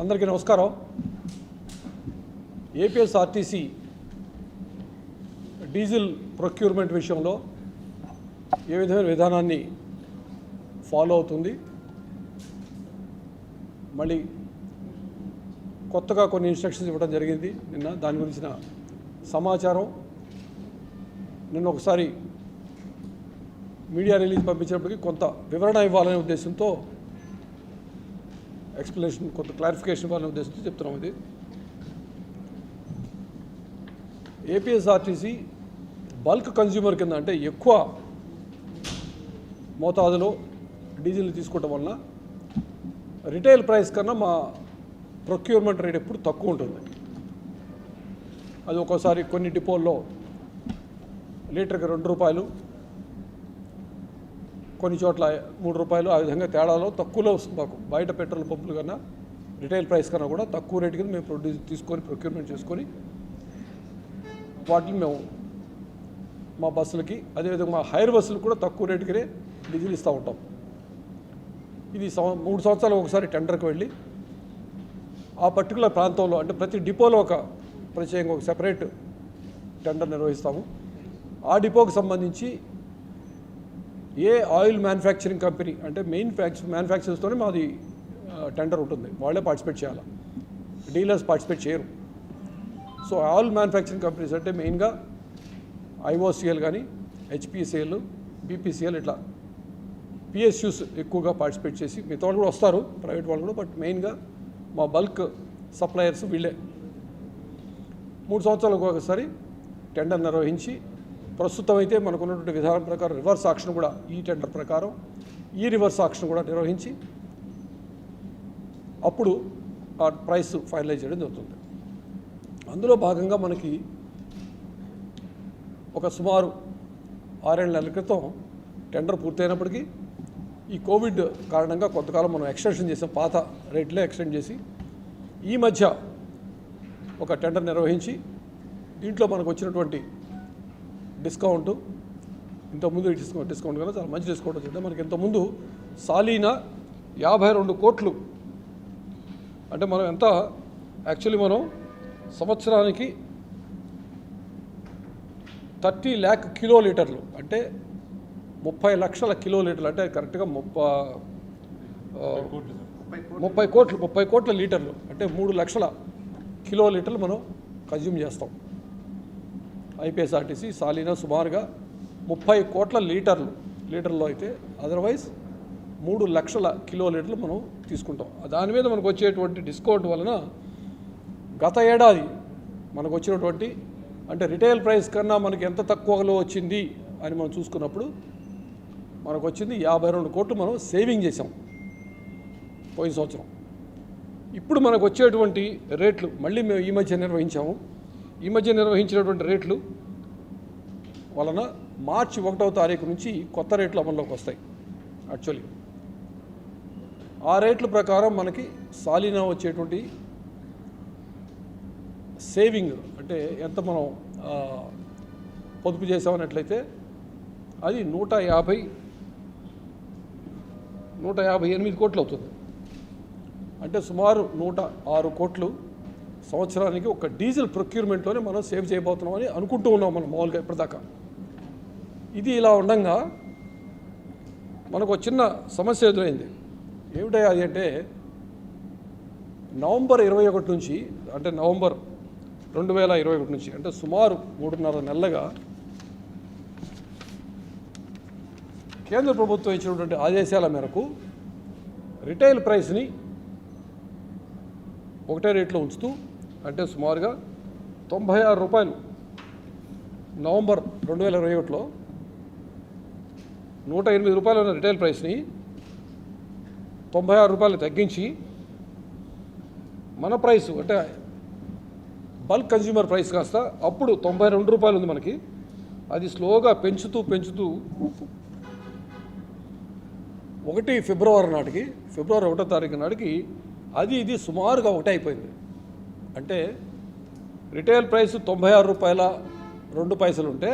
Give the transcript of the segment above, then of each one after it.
అందరికీ నమస్కారం. APSRTC diesel procurement విషయంలో ఏ విధమైన విధానాన్ని ఫాలో అవుతుంది, మళ్ళీ కొత్తగా కొన్ని ఇన్స్ట్రక్షన్స్ ఇవ్వడం జరిగింది నిన్న. దాని గురించిన సమాచారం నిన్న ఒకసారి మీడియా రిలీజ్ పంపించినప్పటికీ కొంత వివరణ ఇవ్వాలనే ఉద్దేశంతో, ఎక్స్ప్లెనేషన్, కొంత క్లారిఫికేషన్ ఇవ్వాలనే ఉద్దేశంతో చెప్తున్నాం. ఇది ఏపీఎస్ఆర్టీసీ బల్క్ కన్జ్యూమర్ కింద, అంటే ఎక్కువ మోతాదులో డీజిల్ని తీసుకోవటం వలన రిటైల్ ప్రైస్ కన్నా మా ప్రొక్యూర్మెంట్ రేట్ ఎప్పుడు తక్కువ ఉంటుంది. అది ఒక్కోసారి కొన్ని డిపోల్లో లీటర్కి 2 రూపాయలు, కొన్ని చోట్ల 3 రూపాయలు, ఆ విధంగా తేడాలో తక్కువలో వస్తుంది మాకు. బయట పెట్రోల్ పంపుల కన్నా రిటైల్ ప్రైస్ కన్నా కూడా తక్కువ రేటు కింద మేము ప్రొక్యూర్మెంట్ చేసుకొని వాటిని మేము మా బస్సులకి, అదేవిధంగా మా హైర్ బస్సులకు కూడా తక్కువ రేటుకే డీజిల్ ఇస్తూ ఉంటాం. ఇది 3 సంవత్సరాలు ఒకసారి టెండర్కి వెళ్ళి ఆ పర్టికులర్ ప్రాంతంలో, అంటే ప్రతి డిపోలో ఒక ప్రత్యేకంగా ఒక సెపరేట్ టెండర్ నిర్వహిస్తాము. ఆ డిపోకి సంబంధించి ఏ ఆయిల్ మ్యానుఫ్యాక్చరింగ్ కంపెనీ, అంటే మెయిన్ మ్యానుఫ్యాక్చరర్స్తోనే మాది టెండర్ ఉంటుంది, వాళ్ళే పార్టిసిపేట్ చేయాలి, డీలర్స్ పార్టిసిపేట్ చేయరు. సో ఆయిల్ మ్యానుఫ్యాక్చరింగ్ కంపెనీస్ అంటే మెయిన్గా ఐఓసిఎల్ కానీ, హెచ్పిసిఎల్, బీపీసీఎల్, ఇట్లా పిఎస్యూస్ ఎక్కువగా పార్టిసిపేట్ చేసి, మిగతా వాళ్ళు కూడా వస్తారు, ప్రైవేట్ వాళ్ళు కూడా, బట్ మెయిన్గా మా బల్క్ సప్లయర్స్ వీళ్ళే. 3 సంవత్సరాలకు ఒకసారి టెండర్ నిర్వహించి, ప్రస్తుతం అయితే మనకున్నటువంటి విధానం ప్రకారం రివర్స్ ఆక్షన్ కూడా, ఈ టెండర్ ప్రకారం ఈ రివర్స్ ఆక్షన్ కూడా నిర్వహించి అప్పుడు ఆ ప్రైస్ ఫైనలైజ్ చేయడం జరుగుతుంది. అందులో భాగంగా మనకి ఒక సుమారు 6-7 నెలల క్రితం టెండర్ పూర్తయినప్పటికీ ఈ కోవిడ్ కారణంగా కొంతకాలం మనం ఎక్స్టెన్షన్ చేసాం, పాత రేట్లే ఎక్స్టెండ్ చేసి ఈ మధ్య ఒక టెండర్ నిర్వహించి దీంట్లో మనకు వచ్చినటువంటి డిస్కౌంట్, ఇంతకుముందు డిస్కౌంట్ కన్నా చాలా మంచి డిస్కౌంట్ వచ్చింది. మనకి ఇంతకుముందు సాలీనా 52 కోట్లు, అంటే మనం ఎంత యాక్చువల్లీ మనం సంవత్సరానికి 30 lakh కిలోలీటర్లు, అంటే 30 లక్షల కిలోలీటర్లు, అంటే కరెక్ట్గా 30 కోట్ల లీటర్లు, అంటే 3 లక్షల కిలోలీటర్లు మనం కన్జ్యూమ్ చేస్తాం. ఐపీఎస్ఆర్టీసీ సాలీనా సుమారుగా 30 కోట్ల లీటర్లో అయితే, అదర్వైజ్ 3 లక్షల కిలోలీటర్లు మనం తీసుకుంటాం. దాని మీద మనకు వచ్చేటువంటి డిస్కౌంట్ వలన గత ఏడాది మనకు వచ్చినటువంటి, అంటే రిటైల్ ప్రైస్ కన్నా మనకి ఎంత తక్కువలో వచ్చింది అని మనం చూసుకున్నప్పుడు మనకు వచ్చింది 52 కోట్లు మనం సేవింగ్ చేసాం పోయిన సంవత్సరం. ఇప్పుడు మనకు వచ్చేటువంటి రేట్లు మళ్ళీ మేము ఈ మధ్య నిర్వహించాము. ఈ మధ్య నిర్వహించినటువంటి రేట్లు వలన మార్చి 1వ తారీఖు నుంచి కొత్త రేట్లు అమల్లోకి వస్తాయి. యాక్చువల్లీ ఆ రేట్ల ప్రకారం మనకి సాలీనా వచ్చేటువంటి సేవింగ్, అంటే ఎంత మనం పొదుపు చేసామన్నట్లయితే అది 158 కోట్లు అవుతుంది. అంటే సుమారు 106 కోట్లు సంవత్సరానికి ఒక డీజిల్ ప్రొక్యూర్మెంట్లోనే మనం సేవ్ చేయబోతున్నామని అనుకుంటూ ఉన్నాం మనం మామూలుగా ఇప్పటిదాకా. ఇది ఇలా ఉండగా మనకు ఒక చిన్న సమస్య ఎదురైంది. ఏమిటో అది అంటే, నవంబర్ 21 నుంచి, అంటే నవంబర్ 2021 నుంచి, అంటే సుమారు 3.5 నెలలుగా కేంద్ర ప్రభుత్వం ఇచ్చినటువంటి ఆదేశాల మేరకు రిటైల్ ప్రైస్ని ఒకటే రేట్లో ఉంచుతూ, అంటే సుమారుగా 96 రూపాయలు నవంబర్ 2021లో 108 రూపాయలు ఉన్న రిటైల్ ప్రైస్ని 96 రూపాయలు తగ్గించి మన ప్రైస్, అంటే బల్క్ కన్జ్యూమర్ ప్రైస్ కాస్త అప్పుడు 92 రూపాయలు ఉంది మనకి, అది స్లోగా పెంచుతూ 1 ఫిబ్రవరి నాటికి, ఫిబ్రవరి 1వ తారీఖు నాటికి అది ఇది సుమారుగా ఒకటే అయిపోయింది. అంటే రిటైల్ ప్రైస్ 96 రూపాయల 2 పైసలు ఉంటే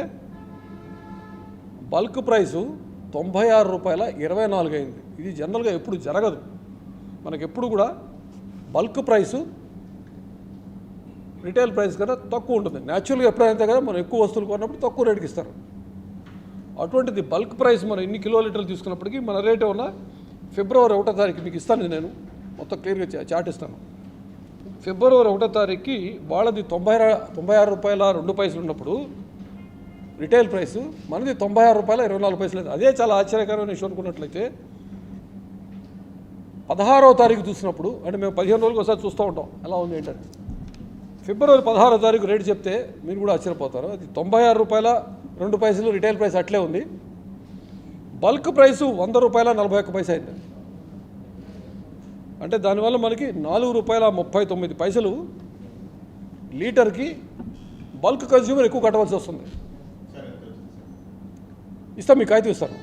బల్క్ ప్రైసు 96 రూపాయల 24 అయింది. ఇది జనరల్గా ఎప్పుడు జరగదు. మనకెప్పుడు కూడా బల్క్ ప్రైసు రిటైల్ ప్రైస్ కన్నా తక్కువ ఉంటుంది. న్యాచురల్గా ఎప్పుడైతే కదా మనం ఎక్కువ వస్తువులు కొన్నప్పుడు తక్కువ రేటుకి ఇస్తారు. అటువంటిది బల్క్ ప్రైస్ మనం ఎన్ని కిలోలీటర్లు తీసుకున్నప్పటికీ మన రేట్ ఏమన్నా ఫిబ్రవరి 1వ తారీఖు మీకు ఇస్తాను, నేను మొత్తం క్లియర్గా చార్ట్ ఇస్తాను. ఫిబ్రవరి 1వ తారీఖుకి వాళ్ళది 96 రూపాయల 2 పైసలు ఉన్నప్పుడు రిటైల్ ప్రైస్, మనది 96 రూపాయల 24 పైసలు. అదే చాలా ఆశ్చర్యకరమైన విషయం అనుకున్నట్లయితే 16వ తారీఖు చూసినప్పుడు, అంటే మేము 15 రోజులకు ఒకసారి చూస్తూ ఉంటాం ఎలా ఉంది ఏంటంటే, ఫిబ్రవరి 16వ తారీఖు రేటు చెప్తే మీరు కూడా ఆశ్చర్యపోతారు. అది 96 రూపాయల 2 పైసలు రిటైల్ ప్రైస్ అట్లే ఉంది. బల్క్ ప్రైసు 100 రూపాయల 41 పైసలు అయింది. అంటే దానివల్ల మనకి 4 రూపాయల 39 పైసలు లీటర్కి బల్క్ కన్స్యూమర్ ఎక్కువ కట్టవలసి వస్తుంది. ఇస్తాం, మీకు కాగితం ఇస్తాను.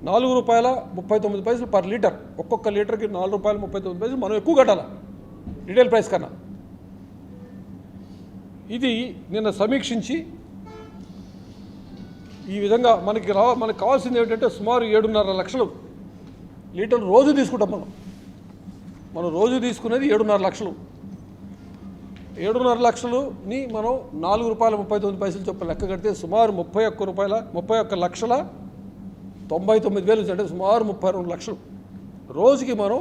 4 రూపాయల 39 పైసలు పర్ లీటర్, ఒక్కొక్క లీటర్కి 4 రూపాయల 39 పైసలు మనం ఎక్కువ కట్టాలి రిటైల్ ప్రైస్ కన్నా. ఇది నిన్న సమీక్షించి ఈ విధంగా మనకు కావాల్సింది ఏమిటంటే సుమారు 7.5 లక్షలు లీటర్లు రోజు తీసుకుంటాం. మనం రోజు తీసుకునేది 7.5 లక్షలు. 7.5 లక్షలుని మనం 4 రూపాయల 39 పైసలు చొప్పున లెక్క కడితే సుమారు 31 లక్షల 99 వేలు, అంటే సుమారు 32 లక్షలు రోజుకి మనం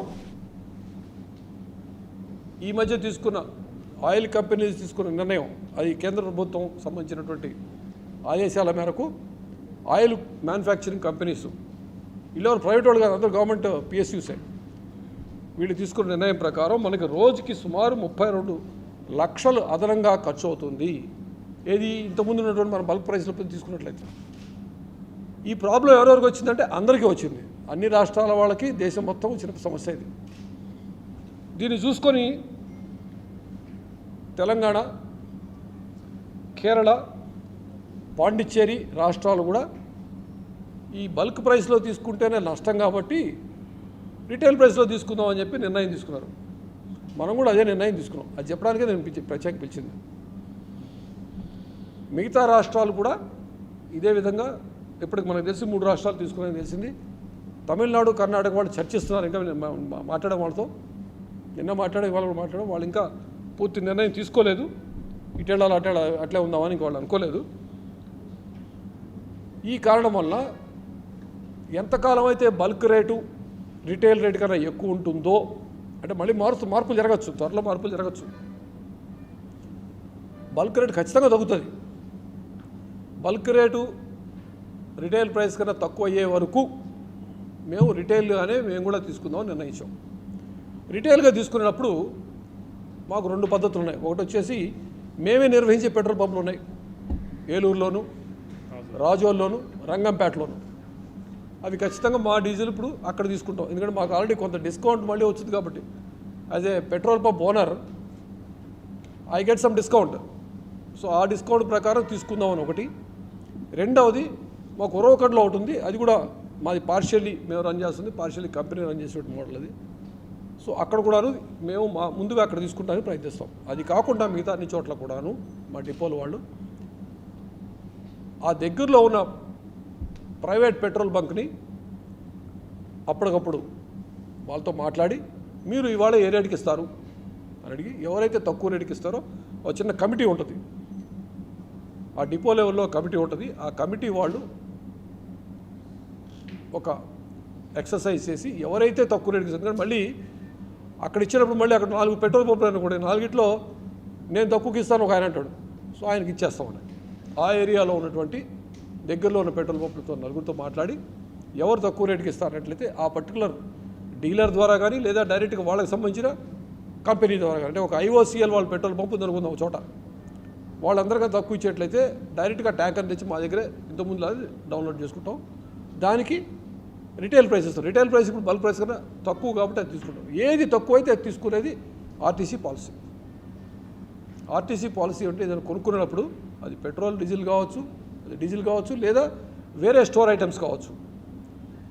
ఈ మధ్య తీసుకున్న ఆయిల్ కంపెనీస్ తీసుకున్న నిర్ణయం, అది కేంద్ర ప్రభుత్వం సంబంధించినటువంటి ఆదేశాల మేరకు ఆయిల్ మ్యానుఫ్యాక్చరింగ్ కంపెనీస్, వీళ్ళు ప్రైవేట్ వాళ్ళు కాదు, అందరూ గవర్నమెంట్ పిఎస్యూసే, వీళ్ళు తీసుకున్న నిర్ణయం ప్రకారం మనకి రోజుకి సుమారు 32 లక్షలు అదనంగా ఖర్చు అవుతుంది. ఏది ఇంతకుముందు ఉన్నటువంటి మన బల్క్ ప్రైస్లో తీసుకున్నట్లయితే. ఈ ప్రాబ్లం ఎవరెవరికి వచ్చిందంటే అందరికీ వచ్చింది, అన్ని రాష్ట్రాల వాళ్ళకి, దేశం మొత్తం వచ్చిన సమస్య ఇది. దీన్ని చూసుకొని తెలంగాణ, కేరళ, పాండిచ్చేరి రాష్ట్రాలు కూడా ఈ బల్క్ ప్రైస్లో తీసుకుంటేనే నష్టం కాబట్టి రిటైల్ ప్రైస్లో తీసుకుందాం అని చెప్పి నిర్ణయం తీసుకున్నారు. మనం కూడా అదే నిర్ణయం తీసుకున్నాం. అది చెప్పడానికే నేను ప్రత్యేక పిలిచింది. మిగతా రాష్ట్రాలు కూడా ఇదే విధంగా ఇప్పటికి మనకు తెలిసి 3 రాష్ట్రాలు తీసుకున్నాయని తెలిసింది. తమిళనాడు, కర్ణాటక వాళ్ళు చర్చిస్తున్నారు. ఇంకా మాట్లాడడం వాళ్ళతో, నిన్న మాట్లాడే వాళ్ళు మాట్లాడడం, వాళ్ళు ఇంకా పూర్తి నిర్ణయం తీసుకోలేదు. ఇటేళ్ళాలి అట్లే ఉందామని ఇంక వాళ్ళు అనుకోలేదు. ఈ కారణం వల్ల ఎంతకాలం అయితే బల్క్ రేటు రిటైల్ రేటు కన్నా ఎక్కువ ఉంటుందో, అంటే మళ్ళీ మార్పులు జరగచ్చు, త్వరలో మార్పులు జరగచ్చు. బల్క్ రేటు ఖచ్చితంగా తగ్గుతుంది. బల్క్ రేటు రిటైల్ ప్రైస్ కన్నా తక్కువ అయ్యే వరకు మేము రిటైల్గానే మేము కూడా తీసుకుందామని నిర్ణయించాం. రిటైల్గా తీసుకునేటప్పుడు మాకు 2 పద్ధతులు ఉన్నాయి. ఒకటి వచ్చేసి మేమే నిర్వహించే పెట్రోల్ పంపులు ఉన్నాయి, ఏలూరులోను, రాజోల్లోను, రంగంపేటలోను. అవి ఖచ్చితంగా మా డీజిల్ ఇప్పుడు అక్కడ తీసుకుంటాం, ఎందుకంటే మాకు ఆల్రెడీ కొంత డిస్కౌంట్ మళ్ళీ వచ్చింది కాబట్టి. As a petrol pump owner I get some discount. So ఆ డిస్కౌంట్ ప్రకారం తీసుకుందామని ఒకటి. రెండవది మాకు ఉరవకడ్లో ఒకటి ఉంది, అది కూడా మాది పార్షియల్లీ మేము రన్ చేస్తుంది, పార్షియల్లీ కంపెనీ రన్ చేసేటువంటి మోడల్ అది. సో అక్కడ కూడాను మేము ముందుగా అక్కడ తీసుకుంటానికి ప్రయత్నిస్తాం. అది కాకుండా మిగతా అన్ని చోట్ల కూడాను మా డిపోల వాళ్ళు ఆ దగ్గరలో ఉన్న ప్రైవేట్ పెట్రోల్ బంక్ని అప్పటికప్పుడు వాళ్ళతో మాట్లాడి, మీరు ఇవాళ ఏ రేటుకి ఇస్తారు అని అడిగి, ఎవరైతే తక్కువ రేటుకి ఇస్తారో ఒక చిన్న కమిటీ ఉంటుంది, ఆ డిపో లెవెల్లో కమిటీ ఉంటుంది. ఆ కమిటీ వాళ్ళు ఒక ఎక్సర్సైజ్ చేసి ఎవరైతే తక్కువ రేటుకి ఇస్తారు, మళ్ళీ అక్కడ ఇచ్చినప్పుడు మళ్ళీ అక్కడ 4 పెట్రోల్ పంపులు అనుకోండి, 4గిట్లో నేను తక్కువకి ఇస్తాను ఒక ఆయన అంటాడు. సో ఆయనకి ఇచ్చేస్తామని ఆ ఏరియాలో ఉన్నటువంటి దగ్గరలో ఉన్న పెట్రోల్ పంపులతో నలుగురితో మాట్లాడి ఎవరు తక్కువ రేటుకి ఇస్తారన్నట్లయితే ఆ పర్టికులర్ డీలర్ ద్వారా కానీ లేదా డైరెక్ట్గా వాళ్ళకి సంబంధించిన కంపెనీ ద్వారా కానీ, అంటే ఒక ఐఓసిఎల్ వాళ్ళ పెట్రోల్ పంపు దొరుకుతుంది ఒక చోట, వాళ్ళందరికీ తక్కువ ఇచ్చేట్లయితే డైరెక్ట్గా ట్యాంకర్ తెచ్చి మా దగ్గరే ఇంతకుముందు అది డౌన్లోడ్ చేసుకుంటాం. దానికి రిటైల్ ప్రైస్ ఇస్తాం. రిటైల్ ప్రైస్ ఇప్పుడు బల్క్ ప్రైస్ కన్నా తక్కువ కాబట్టి అది తీసుకుంటాం. ఏది తక్కువ అయితే అది తీసుకునేది ఆర్టీసీ పాలసీ. ఆర్టీసీ పాలసీ అంటే ఏదైనా కొనుక్కునేటప్పుడు అది పెట్రోల్ డీజిల్ కావచ్చు లేదా వేరే స్టోర్ ఐటమ్స్ కావచ్చు,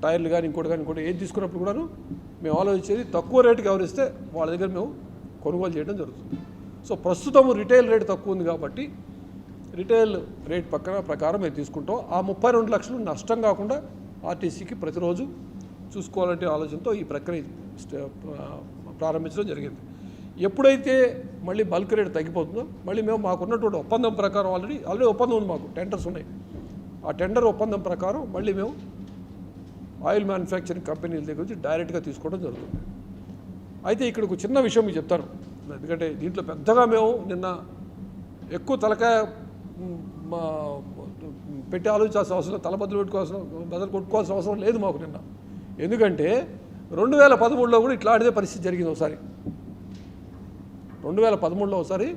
టైర్లు కానీ ఇంకోటి ఏది తీసుకున్నప్పుడు కూడాను మేము ఆలోచించేది తక్కువ రేటుకి ఎవరిస్తే వాళ్ళ దగ్గర మేము కొనుగోలు చేయడం జరుగుతుంది. సో ప్రస్తుతం రిటైల్ రేటు తక్కువ ఉంది కాబట్టి రిటైల్ రేట్ ప్రకారం మేము తీసుకుంటాం. ఆ 32 లక్షలు నష్టం కాకుండా ఆర్టీసీకి ప్రతిరోజు చూసుకోవాలంటే ఆలోచనతో ఈ ప్రక్రియ ప్రారంభించడం జరిగింది. ఎప్పుడైతే మళ్ళీ బల్క్ రేట్ తగ్గిపోతుందో మళ్ళీ మేము మాకున్నటువంటి ఒప్పందం ప్రకారం ఆల్రెడీ ఒప్పందం ఉంది, మాకు టెండర్స్ ఉన్నాయి. ఆ టెండర్ ఒప్పందం ప్రకారం మళ్ళీ మేము ఆయిల్ మ్యానుఫ్యాక్చరింగ్ కంపెనీల దగ్గర నుంచి డైరెక్ట్గా తీసుకోవడం జరుగుతుంది. అయితే ఇక్కడ ఒక చిన్న విషయం మీకు చెప్తాను, ఎందుకంటే దీంట్లో పెద్దగా మేము నిన్న ఎక్కువ తలకాయ పెట్టి ఆలోచించాల్సిన అవసరం, తలబద్దలు కొట్టుకోవాల్సిన అవసరం లేదు మాకు నిన్న. ఎందుకంటే 2013లో కూడా ఇట్లాంటిదే పరిస్థితి జరిగింది ఒకసారి. 2013లో ఒకసారి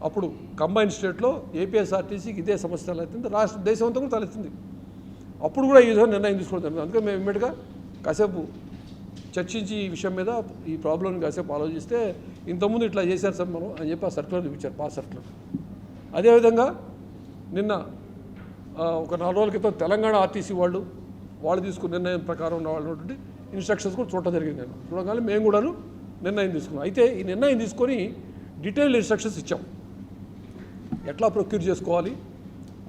అప్పుడు కంబైన్ స్టేట్లో ఏపీఎస్ఆర్టీసీకి ఇదే సమస్య తలెత్తింది, రాష్ట్ర దేశం అంతా కూడా తలెత్తింది. అప్పుడు కూడా ఈ విధంగా నిర్ణయం తీసుకోవడం జరిగింది. అందుకే మేము ఇమ్మీడియట్గా కాసేపు చర్చించి ఈ విషయం మీద ఈ ప్రాబ్లంని కాసేపు ఆలోచిస్తే ఇంతకుముందు ఇట్లా చేశారు సార్ మనం అని చెప్పి ఆ సర్క్యులర్ ఇచ్చారు, పాస్ సర్క్యులర్. అదేవిధంగా నిన్న ఒక 4 రోజుల క్రితం తెలంగాణ ఆర్టీసీ వాళ్ళు తీసుకున్న నిర్ణయం ప్రకారం ఉన్నటువంటి ఇన్స్ట్రక్షన్స్ కూడా చూడటం జరిగింది. నేను చూడగానే మేము కూడాను నిర్ణయం తీసుకున్నాం. అయితే ఈ నిర్ణయం తీసుకొని డీటెయిల్డ్ ఇన్స్ట్రక్షన్స్ ఇచ్చాం, ఎట్లా ప్రొక్యూర్ చేసుకోవాలి,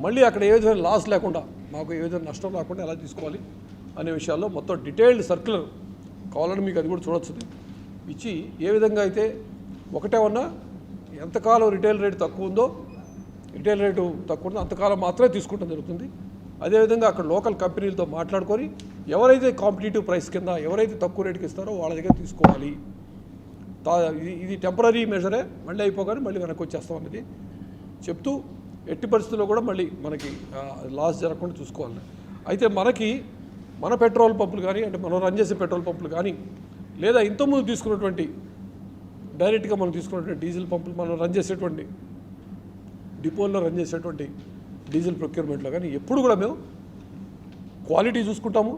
మళ్ళీ అక్కడ ఏ విధమైన లాస్ లేకుండా, మాకు ఏ విధమైన నష్టం రాకుండా ఎలా తీసుకోవాలి అనే విషయాల్లో మొత్తం డీటెయిల్డ్ సర్క్యులర్ కావాలని మీకు అది కూడా చూడొచ్చు ఇచ్చి, ఏ విధంగా అయితే ఒకటేమన్నా ఎంతకాలం రిటైల్ రేటు తక్కువ ఉందో అంతకాలం మాత్రమే తీసుకుంటాం జరుగుతుంది. అదేవిధంగా అక్కడ లోకల్ కంపెనీలతో మాట్లాడుకొని ఎవరైతే కాంపిటేటివ్ ప్రైస్ కింద ఎవరైతే తక్కువ రేటుకి ఇస్తారో వాళ్ళ దగ్గర తీసుకోవాలి. ఇది టెంపరీ మెజరే, మళ్ళీ అయిపోగానే మళ్ళీ వెనక్కి వచ్చేస్తాం అనేది చెప్తూ ఎట్టి పరిస్థితుల్లో కూడా మళ్ళీ మనకి లాస్ జరగకుండా చూసుకోవాలి. అయితే మన పెట్రోల్ పంపులు కానీ, అంటే మనం రన్ చేసే పెట్రోల్ పంపులు కానీ, లేదా ఇంతకుముందు తీసుకున్నటువంటి డైరెక్ట్గా మనం తీసుకున్నటువంటి డీజిల్ పంపులు, మనం రన్ చేసేటువంటి డిపోల్లో రన్ చేసేటువంటి డీజిల్ ప్రొక్యూర్మెంట్లో కానీ ఎప్పుడు కూడా మేము క్వాలిటీ చూసుకుంటాము,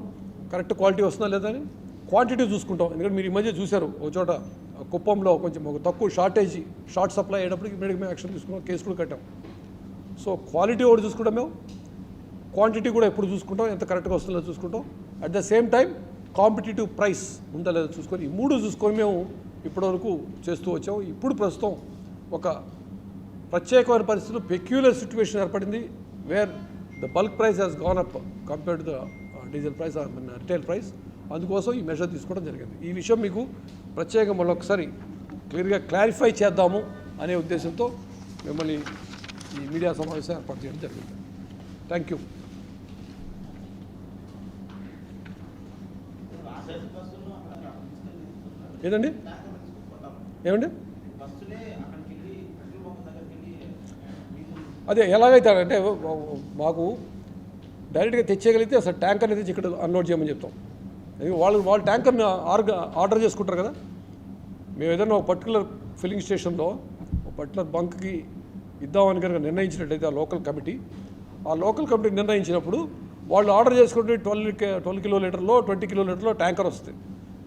కరెక్ట్ క్వాలిటీ వస్తుందా లేదా అని, క్వాంటిటీ చూసుకుంటాం. ఎందుకంటే మీరు ఈ మధ్య చూశారు ఒక చోట కుప్పంలో కొంచెం ఒక తక్కువ షార్ట్ సప్లై అయ్యేటప్పటికి ఇమీడియట్గా మేము యాక్షన్ తీసుకున్నాం, కేసు కూడా కట్టాం. సో క్వాలిటీ ఒకటి చూసుకుంటాం మేము, క్వాంటిటీ కూడా ఎప్పుడు చూసుకుంటాం, ఎంత కరెక్ట్గా వస్తుందో చూసుకుంటాం. At the same time competitive price ఉందా లేదా చూసుకొని, ఈ 3 చూసుకొని మేము ఇప్పటివరకు చేస్తూ వచ్చాము. ఇప్పుడు ప్రస్తుతం ఒక ప్రత్యేకమైన పరిస్థితులు, పెక్యులర్ సిచ్యువేషన్ ఏర్పడింది, wear the bulk price has gone up compared to the diesel price, retail price. అందుకోసం ఈ మెజర్ తీసుకోవడం జరిగింది. ఈ విషయం మీకు ప్రత్యేకంగా మళ్ళొకసారి క్లియర్గా క్లారిఫై చేద్దాము అనే ఉద్దేశంతో మిమ్మల్ని ఈ మీడియా సమావేశం ఏర్పాటు చేయడం జరిగింది. Thank you. ఏదండి ఏమండి అదే ఎలాగైతే అంటే మాకు డైరెక్ట్గా తెచ్చేయగలిగితే అసలు ట్యాంకర్ని తెచ్చి ఇక్కడ అన్లోడ్ చేయమని చెప్తాం. వాళ్ళు ట్యాంకర్ని ఆర్డర్ చేసుకుంటారు కదా. మేము ఏదైనా ఒక పర్టికులర్ ఫిల్లింగ్ స్టేషన్లో ఒక పర్టికులర్ బంక్కి ఇద్దామని కనుక నిర్ణయించినట్టయితే ఆ లోకల్ కమిటీ నిర్ణయించినప్పుడు వాళ్ళు ఆర్డర్ చేసుకుంటే 12 కిలోలీటర్లో 20 కిలోలీటర్లో ట్యాంకర్ వస్తుంది,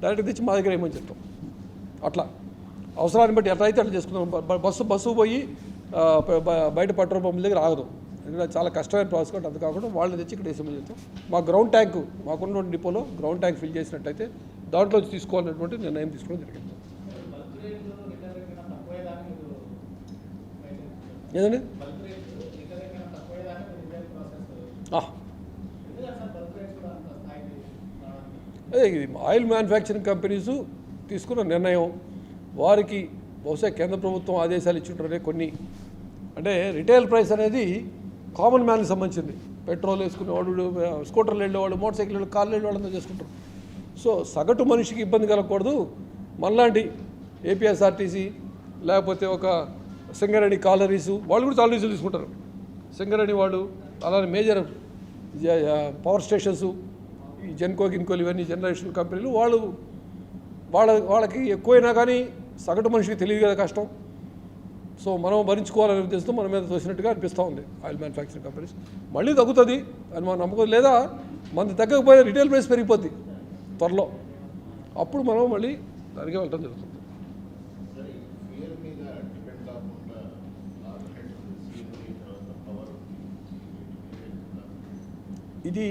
డైరెక్ట్గా తెచ్చి మా దగ్గర ఏమని చెప్తాం. అట్లా అవసరాన్ని బట్టి ఎట్లా అయితే అట్లా చేసుకుంటాం. బస్సు పోయి బయట పెట్రోల్ పంపుల దగ్గర ఆగదు, ఎందుకంటే చాలా కష్టమైన ప్రాసెస్ కాబట్టి. అంత కాకుండా వాళ్ళని తెచ్చి ఇక్కడ వేసేమని చెప్తాం. మా గ్రౌండ్ ట్యాంకు, మాకున్నటువంటి డిపోలో గ్రౌండ్ ట్యాంక్ ఫిల్ చేసినట్టయితే దాంట్లో తీసుకోవాలనేటువంటి నిర్ణయం తీసుకోవడం జరిగింది. ఏదండి అదే ఇది ఆయిల్ మ్యానుఫ్యాక్చరింగ్ కంపెనీసు తీసుకున్న నిర్ణయం. వారికి బహుశా కేంద్ర ప్రభుత్వం ఆదేశాలు ఇచ్చింటారే కొన్ని, అంటే రిటైల్ ప్రైస్ అనేది కామన్ మ్యాన్కి సంబంధించింది. పెట్రోల్ వేసుకునేవాడు, స్కూటర్లు వెళ్ళేవాడు, మోటార్ సైకిల్ వెళ్ళి కార్లు వెళ్ళేవాళ్ళంతా చేసుకుంటారు. సో సగటు మనిషికి ఇబ్బంది కలగకూడదు. మనలాంటి ఏపీఎస్ఆర్టీసీ లేకపోతే ఒక సింగరేణి కాలరీసు వాళ్ళు కూడా చాలా రీజులు తీసుకుంటారు. సింగరేణి వాళ్ళు, అలానే మేజర్ పవర్ స్టేషన్స్, ఈ గిన్కోలు ఇవన్నీ జనరేషన్ కంపెనీలు వాళ్ళకి ఎక్కువైనా కానీ సగటు మనిషికి తెలియదు కదా కష్టం. సో మనం భరించుకోవాలనే ఉద్దేశంతో మన మీద తోసినట్టుగా అనిపిస్తూ ఉంది ఆయిల్ మ్యానుఫ్యాక్చరింగ్ కంపెనీస్. మళ్ళీ తగ్గుతుంది అని మనం నమ్మకం, లేదా మనది తగ్గకపోయినా రిటైల్ ప్రైస్ పెరిగిపోద్ది త్వరలో, అప్పుడు మనం మళ్ళీ దానికే వెళ్ళడం జరుగుతుంది. ఇది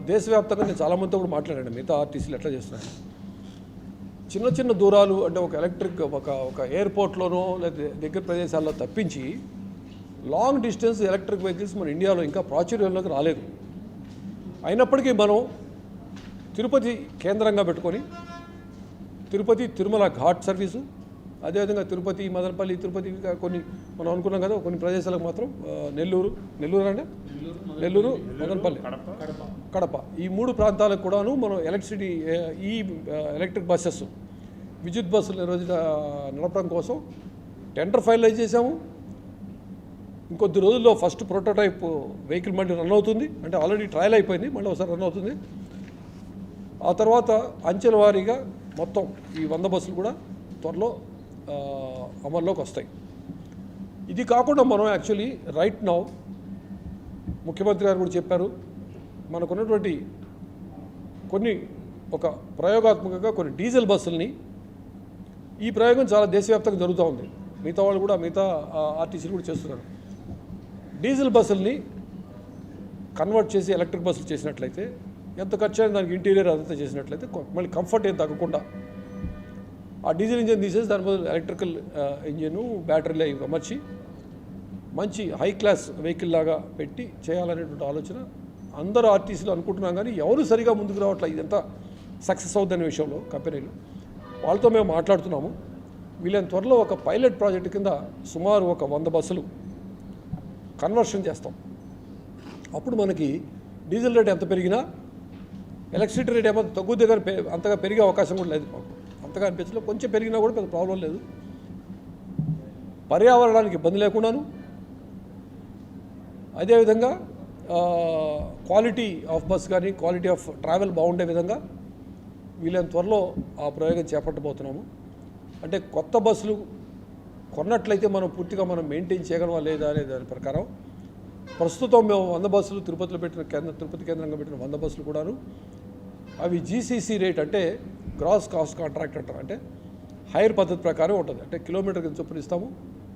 దేశవ్యాప్తంగా నేను చాలామందితో కూడా మాట్లాడాను, మిగతా ఆర్టీసీలు ఎట్లా చేస్తున్నాను. చిన్న దూరాలు అంటే ఒక ఎలక్ట్రిక్ ఒక ఎయిర్పోర్ట్లోనో లేదా దగ్గర ప్రదేశాల్లో తప్పించి లాంగ్ డిస్టెన్స్ ఎలక్ట్రిక్ వెహికల్స్ మన ఇండియాలో ఇంకా ప్రాచుర్యంలోకి రాలేదు. అయినప్పటికీ మనం తిరుపతి కేంద్రంగా పెట్టుకొని తిరుపతి తిరుమల ఘాట్ సర్వీసు, అదేవిధంగా తిరుపతి, మదనపల్లి, తిరుపతి ఇంకా కొన్ని మనం అనుకున్నాం కదా, కొన్ని ప్రదేశాలకు మాత్రం నెల్లూరు అంటే నెల్లూరు, మదనపల్లి, కడప ఈ 3 ప్రాంతాలకు కూడాను మనం ఎలక్ట్రిక్ బస్సెస్, విద్యుత్ బస్సులు నడపడం కోసం టెండర్ ఫైనలైజ్ చేశాము. ఇంకొద్ది రోజుల్లో ఫస్ట్ ప్రోటోటైప్ వెహికల్ మళ్ళీ రన్ అవుతుంది. అంటే ఆల్రెడీ ట్రయల్ అయిపోయింది, మళ్ళీ ఒకసారి రన్ అవుతుంది. ఆ తర్వాత అంచెల వారీగా మొత్తం ఈ 100 బస్సులు కూడా త్వరలో అమల్లోకి వస్తాయి. ఇది కాకుండా మనం యాక్చువల్లీ రైట్ నౌ ముఖ్యమంత్రి గారు కూడా చెప్పారు, మనకున్నటువంటి ఒక ప్రయోగాత్మకంగా కొన్ని డీజిల్ బస్సుల్ని, ఈ ప్రయోగం చాలా దేశవ్యాప్తంగా జరుగుతూ ఉంది, మిగతా వాళ్ళు కూడా మిగతా ఆర్టీసీలు కూడా చేస్తున్నారు. డీజిల్ బస్సుల్ని కన్వర్ట్ చేసి ఎలక్ట్రిక్ బస్సులు చేసినట్లయితే ఎంత ఖర్చు అయినా దానికి ఇంటీరియర్ అదంతా చేసినట్లయితే మళ్ళీ కంఫర్ట్ ఏం తగ్గకుండా ఆ డీజిల్ ఇంజిన్ తీసేసి దాని బదులు ఎలక్ట్రికల్ ఇంజిన్, బ్యాటరీలు అవి అమర్చి మంచి హై క్లాస్ వెహికల్ లాగా పెట్టి చేయాలనేటువంటి ఆలోచన అందరూ ఆర్టీసీలు అనుకుంటున్నాం. కానీ ఎవరు సరిగా ముందుకు రావట్లేదు. ఇదంతా సక్సెస్ అవుద్దనే విషయంలో కంపెనీలు వాళ్ళతో మేము మాట్లాడుతున్నాము. వీళ్ళని త్వరలో ఒక పైలట్ ప్రాజెక్టు కింద సుమారు ఒక 100 బస్సులు కన్వర్షన్ చేస్తాం. అప్పుడు మనకి డీజిల్ రేట్ ఎంత పెరిగినా ఎలక్ట్రిసిటీ రేట్ ఏమో తగ్గుద్ది, కానీ అంతగా పెరిగే అవకాశం కూడా లేదు. మాకు అంతగా అనిపించలేదు. కొంచెం పెరిగినా కూడా పెద్ద ప్రాబ్లం లేదు. పర్యావరణానికి ఇబ్బంది లేకుండాను, అదేవిధంగా క్వాలిటీ ఆఫ్ బస్ కానీ క్వాలిటీ ఆఫ్ ట్రావెల్ బాగుండే విధంగా వీళ్ళని త్వరలో ఆ ప్రయోగం చేపట్టబోతున్నాము. అంటే కొత్త బస్సులు కొన్నట్లయితే మనం పూర్తిగా మెయింటైన్ చేయగలమా లేదా అనే దాని ప్రకారం ప్రస్తుతం మేము 100 బస్సులు తిరుపతిలో తిరుపతి కేంద్రంగా పెట్టిన 100 బస్సులు కూడాను అవి జీసీసీ రేట్, అంటే గ్రాస్ కాస్ట్ కాంట్రాక్ట్ అంటారు. అంటే హైర్ పద్ధతి ప్రకారం ఉంటుంది. అంటే కిలోమీటర్ కింద చొప్పున ఇస్తాము.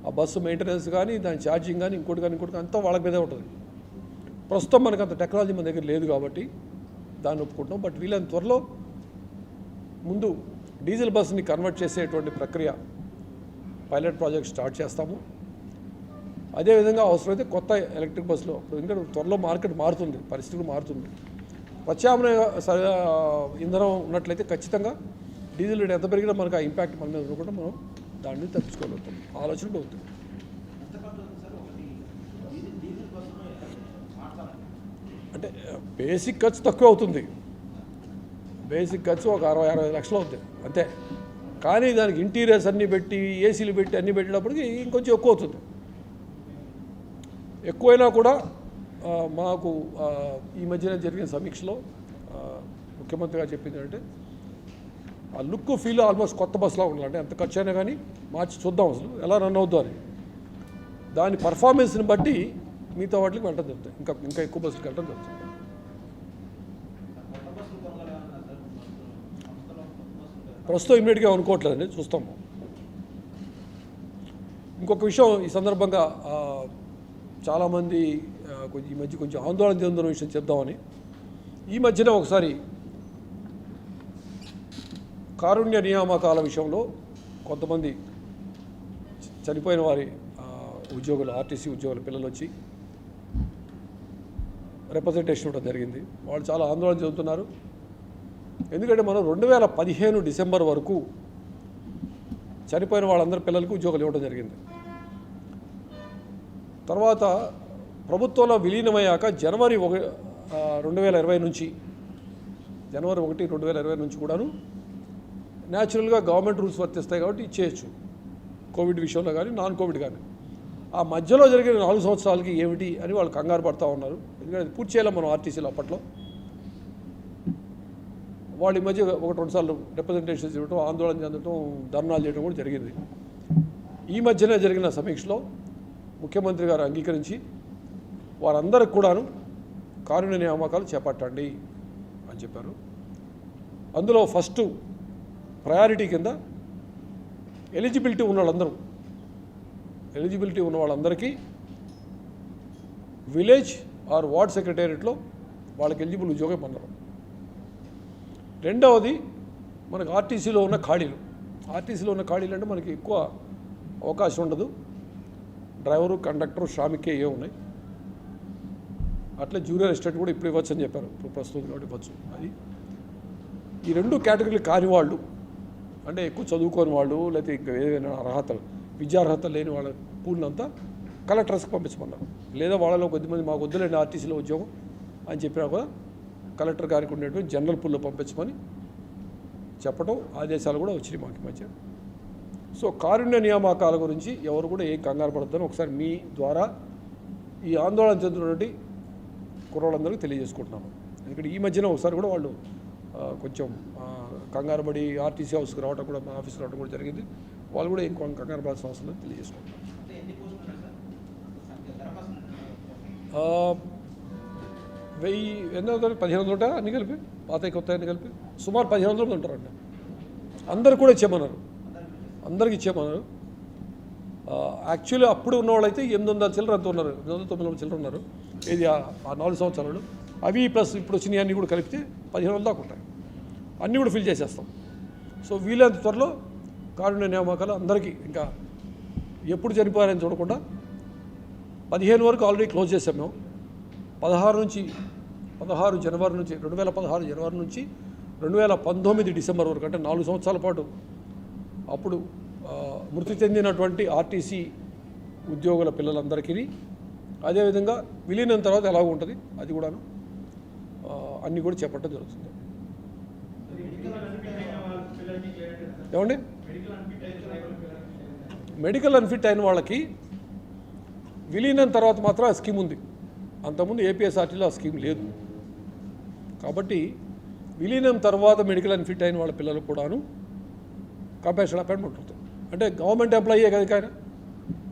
ఆ బస్సు మెయింటెనెన్స్ కానీ దాని ఛార్జింగ్ కానీ ఇంకోటి అంతా వాళ్ళ మీదే ఉంటుంది. ప్రస్తుతం మనకు అంత టెక్నాలజీ మన దగ్గర లేదు కాబట్టి దాన్ని ఒప్పుకుంటాం. బట్ వీళ్ళని త్వరలో ముందు డీజిల్ బస్సుని కన్వర్ట్ చేసేటువంటి ప్రక్రియ పైలట్ ప్రాజెక్ట్ స్టార్ట్ చేస్తాము. అదేవిధంగా అవసరమైతే కొత్త ఎలక్ట్రిక్ బస్సులో, ఎందుకంటే త్వరలో మార్కెట్ మారుతుంది, పరిస్థితులు మారుతుంది. ప్రత్యామ్నాయ ఇంధనం ఉన్నట్లయితే ఖచ్చితంగా డీజిల్ రేట్ ఎంత పెరిగినా మనకు ఆ ఇంపాక్ట్ మన మీద కూడా మనం దాన్ని తప్పించుకోగలుగుతాం. ఆలోచన అవుతుంది. అంటే బేసిక్ ఖర్చు తక్కువ అవుతుంది. బేసిక్ ఖర్చు ఒక 60-65 లక్షలు అవుతుంది అంతే. కానీ దానికి ఇంటీరియర్స్ అన్నీ పెట్టి, ఏసీలు పెట్టి అన్నీ పెట్టినప్పటికీ ఇంకొంచెం ఎక్కువ అవుతుంది. ఎక్కువైనా కూడా మాకు ఈ మధ్యన జరిగిన సమీక్షలో ముఖ్యమంత్రి గారు చెప్పింది అంటే ఆ లుక్ ఫీల్ ఆల్మోస్ట్ కొత్త బస్సులో ఉండాలి. అంటే ఎంత ఖర్చు అయినా కానీ మార్చి చూద్దాం అసలు ఎలా రన్ అవుద్దో అని. దాని పర్ఫార్మెన్స్ని బట్టి మిగతా వాటికి వెళ్ళడం జరుగుతుంది. ఇంకా ఎక్కువ బస్సులకు వెళ్ళడం జరుగుతుంది. ప్రస్తుతం ఇమ్మీడియట్గా అనుకోవట్లేదండి, చూస్తాము. ఇంకొక విషయం ఈ సందర్భంగా చాలామంది ఈ మధ్య కొంచెం ఆందోళన చెందుతున్న విషయం చెప్దామని, ఈ మధ్యన ఒకసారి కారుణ్య నియామకాల విషయంలో కొంతమంది చనిపోయిన వారి ఉద్యోగులు, ఆర్టీసీ ఉద్యోగుల పిల్లలు వచ్చి రిప్రజెంటేషన్ ఇవ్వడం జరిగింది. వాళ్ళు చాలా ఆందోళన చెందుతున్నారు. ఎందుకంటే మనం 2015 డిసెంబర్ వరకు చనిపోయిన వాళ్ళందరి పిల్లలకు ఉద్యోగాలు ఇవ్వడం జరిగింది. తర్వాత ప్రభుత్వంలో విలీనమయ్యాక జనవరి 1, 2020 నుంచి కూడాను న్యాచురల్గా గవర్నమెంట్ రూల్స్ వర్తిస్తాయి కాబట్టి ఇచ్చేయచ్చు, కోవిడ్ విషయంలో కానీ నాన్ కోవిడ్ కానీ. ఆ మధ్యలో జరిగిన 4 సంవత్సరాలకి ఏమిటి అని వాళ్ళు కంగారు పడుతూ ఉన్నారు. ఎందుకంటే పూర్తి చేయాలి మనం ఆర్టీసీలో. అప్పట్లో వాళ్ళు ఈ మధ్య 1-2 సార్లు రిప్రజెంటేషన్స్ ఇవ్వడం, ఆందోళన చెందడం, ధర్నాలు చేయడం కూడా జరిగింది. ఈ మధ్యనే జరిగిన సమీక్షలో ముఖ్యమంత్రి గారు అంగీకరించి వారందరికి కూడాను కారుణ్య నియామకాలు చేపట్టండి అని చెప్పారు. అందులో ఫస్ట్ ప్రయారిటీ కింద ఎలిజిబిలిటీ ఉన్న వాళ్ళందరికీ విలేజ్ ఆర్ వార్డ్ సెక్రటేరియట్లో వాళ్ళకి ఎలిజిబుల్ ఉద్యోగం పొందడం. రెండవది మనకు ఆర్టీసీలో ఉన్న ఖాళీలు అంటే మనకి ఎక్కువ అవకాశం ఉండదు. డ్రైవరు, కండక్టరు, శ్రామికే ఏ ఉన్నాయి. అట్లా జూనియర్ అసిస్టెంట్ కూడా ఇప్పుడు ఇవ్వచ్చు అని చెప్పారు. ఇప్పుడు ప్రస్తుతం కాబట్టి ఇవ్వచ్చు. అది ఈ 2 కేటగిరీలు కాని వాళ్ళు అంటే ఎక్కువ చదువుకోని వాళ్ళు లేకపోతే ఇంకా ఏదైనా అర్హతలు విద్యార్హత లేని వాళ్ళ పూర్ణంతా కలెక్టర్స్కి పంపించమన్నారు. లేదా వాళ్ళలో కొద్దిమంది మాకు వద్దులేండి ఆర్టీసీలో ఉద్యోగం అని చెప్పినా కూడా కలెక్టర్ గారికి ఉండేటువంటి జనరల్ పూల్లో పంపించమని చెప్పడం ఆదేశాలు కూడా వచ్చినాయి మాకు మధ్య. సో కారుణ్య నియామకాల గురించి ఎవరు కూడా ఏం కంగారు పడద్దని ఒకసారి మీ ద్వారా ఈ ఆందోళన చెందినటువంటి కుర్రోళ్ళందరికీ తెలియజేసుకుంటున్నాను. ఎందుకంటే ఈ మధ్యన ఒకసారి కూడా వాళ్ళు కొంచెం కంగారు పడి ఆర్టీసీ హౌస్కి రావడం కూడా మా ఆఫీస్కి రావడం కూడా జరిగింది. వాళ్ళు కూడా ఏం కంగారు పడాల్సిన అవసరం లేదు తెలియజేసుకుంటున్నాను. 1500 ఉంటా అన్ని కలిపి పాత కొత్త అన్ని కలిపి సుమారు 1500 ఉంటారండి. అందరు కూడా ఇచ్చేమన్నారు, అందరికి ఇచ్చేమన్నారు. యాక్చువల్లీ అప్పుడు ఉన్నవాళ్ళైతే 800 చిల్లర అంత ఉన్నారు, 800-900 చిల్లర ఉన్నారు. ఇది ఆ 4 సంవత్సరాలు అవి ప్లస్ ఇప్పుడు వచ్చినాయి అన్నీ కూడా కలిపితే 1500 దాకా ఉంటాయి. అన్నీ కూడా ఫిల్ చేసేస్తాం. సో వీలైనంత త్వరలో కారుణ్య నియామకాలు అందరికీ ఇంకా ఎప్పుడు చనిపోయారని చూడకుండా 15 వరకు ఆల్రెడీ క్లోజ్ చేసాం మేము. 16 జనవరి నుంచి 2016 జనవరి నుంచి 2019 డిసెంబర్ వరకు అంటే 4 సంవత్సరాల పాటు అప్పుడు మృతి చెందినటువంటి ఆర్టీసీ ఉద్యోగుల పిల్లలందరికీ అదేవిధంగా విలీనం తర్వాత ఎలాగ ఉంటుంది అది కూడాను అన్నీ కూడా చెప్పడం జరుగుతుంది. ఏమండి మెడికల్ అన్ఫిట్ అయిన వాళ్ళకి విలీనం తర్వాత మాత్రం ఆ స్కీమ్ ఉంది. అంతకుముందు ఏపీఎస్ఆర్టీలో ఆ స్కీమ్ లేదు. కాబట్టి విలీనం తర్వాత మెడికల్ అన్ఫిట్ అయిన వాళ్ళ పిల్లలు కూడాను కంపెన్షన్ అపాయింట్మెంట్ ఉంటుంది. అంటే గవర్నమెంట్ ఎంప్లాయీయే కదా ఆయన.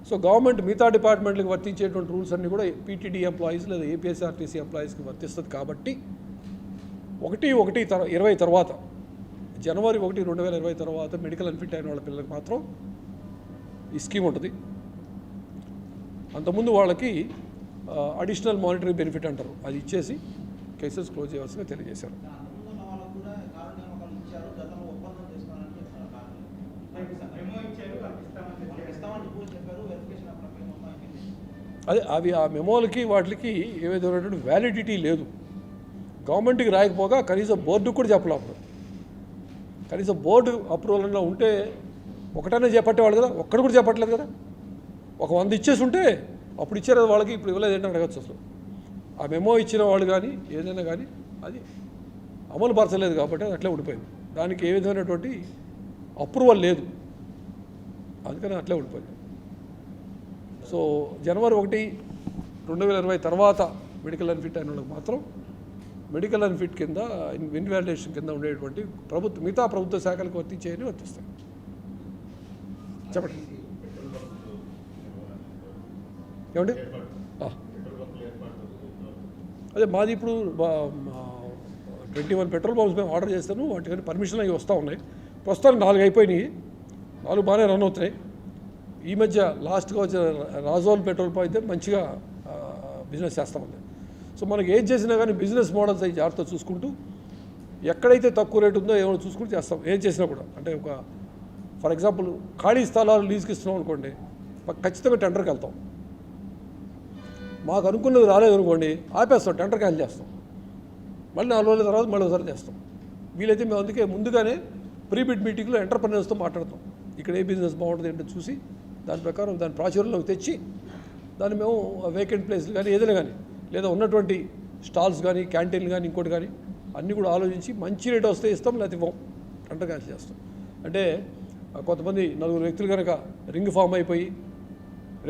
సో గవర్నమెంట్ మిగతా డిపార్ట్మెంట్లకు వర్తించేటువంటి రూల్స్ అన్నీ కూడా పీటీడీ ఎంప్లాయీస్ లేదా ఏపీఎస్ఆర్టీసీ ఎంప్లాయీస్కి వర్తిస్తుంది. కాబట్టి 1/1/20 తర్వాత జనవరి 1, 2020 తర్వాత మెడికల్ అన్ఫిట్ అయిన వాళ్ళ పిల్లలకి మాత్రం ఈ స్కీమ్ ఉంటుంది. అంతకుముందు వాళ్ళకి అడిషనల్ మానిటరీ బెనిఫిట్ అంటారు, అది ఇచ్చేసి కేసెస్ క్లోజ్ చేయవలసిందిగా తెలియజేశారు. అదే అవి ఆ మెమోలకి వాటికి ఏ విధమైనటువంటి వ్యాలిడిటీ లేదు. గవర్నమెంట్కి రాయకపోగా కనీసం బోర్డుకు కూడా చెప్పలే. అప్పుడు కనీసం బోర్డు అప్రూవల్లో ఉంటే ఒకటనే చేపట్టేవాళ్ళు కదా, ఒక్కడు కూడా చెప్పట్లేదు కదా. 100 ఇచ్చేసి ఉంటే అప్పుడు ఇచ్చారు వాళ్ళకి, ఇప్పుడు ఇవ్వలేదు ఏంటని అడగచ్చు. అసలు ఆ మెమో ఇచ్చిన వాళ్ళు కానీ ఏదైనా కానీ అది అమలు పరచలేదు కాబట్టి అది అట్లే ఉండిపోయింది. దానికి ఏ విధమైనటువంటి అప్రూవల్ లేదు, అందుకని అట్లే ఉండిపోయింది. సో జనవరి 1, 2020 తర్వాత మెడికల్ అన్ఫిట్ అయిన వాళ్ళకి మాత్రం మెడికల్ అన్ఫిట్ కింద ఇన్వాలిడేషన్ కింద ఉండేటువంటి మిగతా ప్రభుత్వ శాఖలకు వర్తిస్తాయి. చెప్పండి ఏమండి. అదే మాది ఇప్పుడు 21 పెట్రోల్ పంప్స్ మేము ఆర్డర్ చేస్తాను, వాటికని పర్మిషన్లు అవి వస్తూ ఉన్నాయి. ప్రస్తుతానికి 4 అయిపోయినాయి, 4 బాగానే రన్ అవుతున్నాయి. ఈ మధ్య లాస్ట్గా వచ్చిన రాజోల్ పెట్రోల్ పంప్ అయితే మంచిగా బిజినెస్ చేస్తామండి. సో మనకి ఏం చేసినా కానీ బిజినెస్ మోడల్స్ అవి జాగ్రత్త చూసుకుంటూ ఎక్కడైతే తక్కువ రేటు ఉందో ఏమైనా చూసుకుంటూ చేస్తాం. ఏం చేసినా కూడా అంటే ఒక ఫర్ ఎగ్జాంపుల్ ఖాళీ స్థలాలు లీజుకి ఇస్తున్నాం అనుకోండి, ఖచ్చితంగా టెండర్కి వెళ్తాం. మాకు అనుకున్నది రాలేదు అనుకోండి, ఆపేస్తాం, టెండర్ క్యాన్సిల్ చేస్తాం. మళ్ళీ 4 రోజుల తర్వాత మళ్ళీ ఒకసారి చేస్తాం. వీలైతే మేము అందుకే ముందుగానే ప్రీబిడ్ మీటింగ్లో ఎంటర్ప్రెన్యూర్స్తో మాట్లాడతాం. ఇక్కడ ఏ బిజినెస్ బాగుంటుంది ఏంటో చూసి దాని ప్రకారం దాని ప్రాచుర్యంలోకి తెచ్చి దాన్ని మేము వేకెంట్ ప్లేస్లు కానీ ఏదైనా కానీ లేదా ఉన్నటువంటి స్టాల్స్ కానీ క్యాంటీన్లు కానీ ఇంకోటి కానీ అన్నీ కూడా ఆలోచించి మంచి రేటు వస్తే ఇస్తాం, లేకపోతే ఇవ్వం, టెండర్ క్యాన్సిల్ చేస్తాం. అంటే కొంతమంది 4 వ్యక్తులు కనుక రింగ్ ఫామ్ అయిపోయి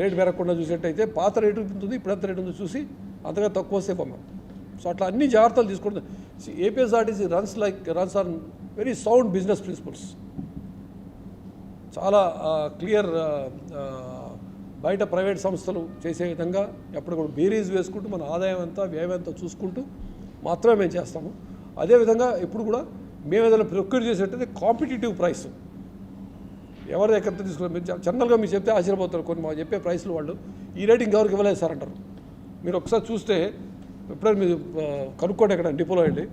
రేటు పెరగకుండా చూసేట్టయితే పాత రేటు ఉంటుంది, ఇప్పుడు ఎంత రేటు ఉందో చూసి అంతగా తక్కువ వస్తే పొమ్మాం. సో అట్లా అన్ని జాగ్రత్తలు తీసుకుంటుంది. APSRTC runs on very sound business principles. చాలా క్లియర్ బయట ప్రైవేట్ సంస్థలు చేసే విధంగా ఎప్పుడు కూడా బేరీజ్ వేసుకుంటూ మన ఆదాయం ఎంత వ్యయం ఎంత చూసుకుంటూ మాత్రమే మేము చేస్తాము. అదేవిధంగా ఎప్పుడు కూడా మేము ఏదైనా ప్రొక్యూర్ చేసేటైతే కాంపిటేటివ్ ప్రైస్ ఎవరు ఎక్కడ తీసుకున్నారు. మీరు జనరల్గా మీరు చెప్తే ఆశ్చర్యపోతారు, కొన్ని మాకు చెప్పే ప్రైస్లు వాళ్ళు ఈ రేటింగ్ ఎవరికి ఇవ్వలేదు సార్ అంటారు. మీరు ఒకసారి చూస్తే ఎప్పుడైనా మీరు కనుక్కోండి ఎక్కడ డిపోలో వెళ్ళి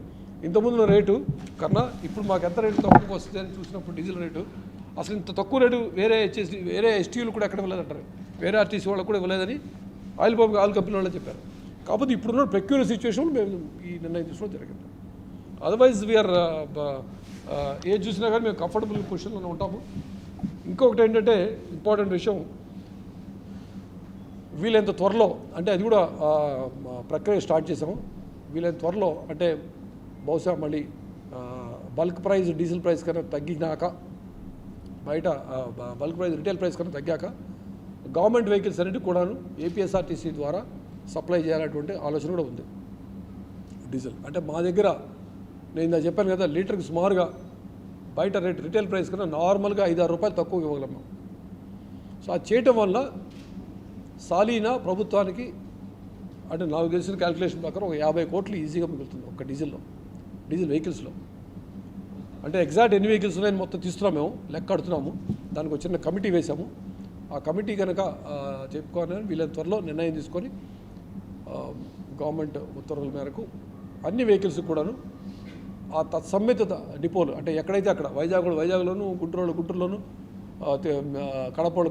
ఇంతకుముందు రేటు కన్నా ఇప్పుడు మాకు ఎంత రేటు తక్కువ వస్తుంది అని చూసినప్పుడు డీజిల్ రేటు అసలు ఇంత తక్కువ రేటు వేరే ఎస్టీలు కూడా ఎక్కడ ఇవ్వలేదంటారు, వేరే ఆర్టీసీ వాళ్ళకు కూడా ఇవ్వలేదని ఆయిల్ కంపెనీ వాళ్ళు చెప్పారు. కాకపోతే ఇప్పుడున్న ప్రక్యూర్ సిచ్యువేషన్లో మేము ఈ నిర్ణయం తీసుకోవడం జరిగింది. అదర్వైజ్ వీఆర్ ఏది చూసినా కానీ మేము కంఫర్టబుల్ పొజిషన్లో ఉంటాము. ఇంకొకటి ఏంటంటే ఇంపార్టెంట్ విషయం, వీలైనంత త్వరలో అంటే అది కూడా ప్రక్రియ స్టార్ట్ చేసాము. వీలైనంత త్వరలో అంటే బహుశా మళ్ళీ బల్క్ ప్రైస్ డీజిల్ ప్రైస్ కన్నా తగ్గినాక, బయట బల్క్ ప్రైస్ రిటైల్ ప్రైస్ కన్నా తగ్గాక గవర్నమెంట్ వెహికల్స్ అన్నిటికి కూడాను ఏపీఎస్ఆర్టీసీ ద్వారా సప్లై చేయాలనేటువంటి ఆలోచన కూడా ఉంది. డీజిల్ అంటే మా దగ్గర నేను ఇందా చెప్పాను కదా, లీటర్కి సుమారుగా బయట రేట్ రిటైల్ ప్రైస్ కన్నా నార్మల్గా 5-6 రూపాయలు తక్కువ ఇవ్వగలం. సో అది చేయటం వల్ల సాలీనా ప్రభుత్వానికి అంటే నాకు తెలిసిన క్యాలిక్యులేషన్ ప్రకారం ఒక 50 కోట్లు ఈజీగా మిగులుతుంది ఒక డీజిల్ వెహికల్స్లో. అంటే ఎగ్జాక్ట్ ఎన్ని వెహికల్స్ ఉన్నాయని మొత్తం తీస్తున్నాం, మేము లెక్క కడుతున్నాము. దానికి ఒక చిన్న కమిటీ వేసాము. ఆ కమిటీ కనుక చెప్పుకోవాలని వీళ్ళని త్వరలో నిర్ణయం తీసుకొని గవర్నమెంట్ ఉత్తర్వుల మేరకు అన్ని వెహికల్స్ కూడాను ఆ తత్సమ్మిత డిపోలు అంటే ఎక్కడైతే అక్కడ వైజాగ్లోను, గుంటూరులోను,